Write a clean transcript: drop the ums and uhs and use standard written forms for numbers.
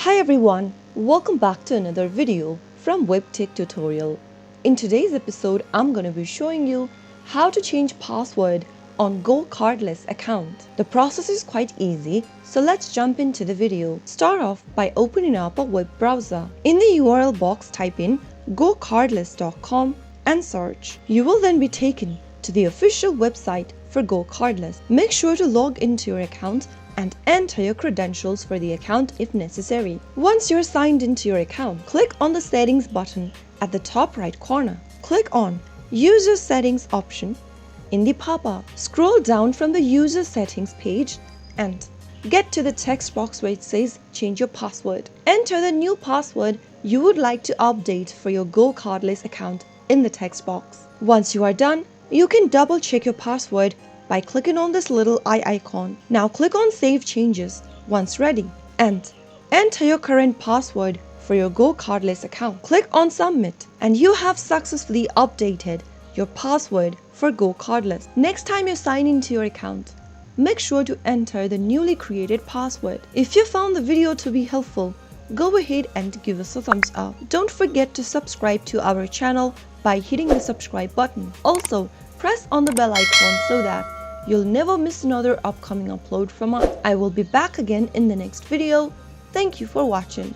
Hi everyone, welcome back to another video from Webtech Tutorial. In today's episode, I'm going to be showing you how to change password on GoCardless account. The process is quite easy, so let's jump into the video. Start off by opening up a web browser. In the URL box, type in GoCardless.com and search. You will then be taken to the official website for GoCardless. Make sure to log into your account and enter your credentials for the account if necessary. Once you're signed into your account, click on the settings button at the top right corner. Click on User Settings option in the pop-up. Scroll down from the User Settings page and get to the text box where it says Change your password. Enter the new password you would like to update for your GoCardless account in the text box. Once you are done, you can double check your password by clicking on this little eye icon. Now click on Save Changes once ready and enter your current password for your GoCardless account. Click on Submit and you have successfully updated your password for GoCardless. Next time you sign into your account, make sure to enter the newly created password. If you found the video to be helpful, go ahead and give us a thumbs up. Don't forget to subscribe to our channel by hitting the subscribe button. Also, press on the bell icon so that you'll never miss another upcoming upload from us. I will be back again in the next video. Thank you for watching.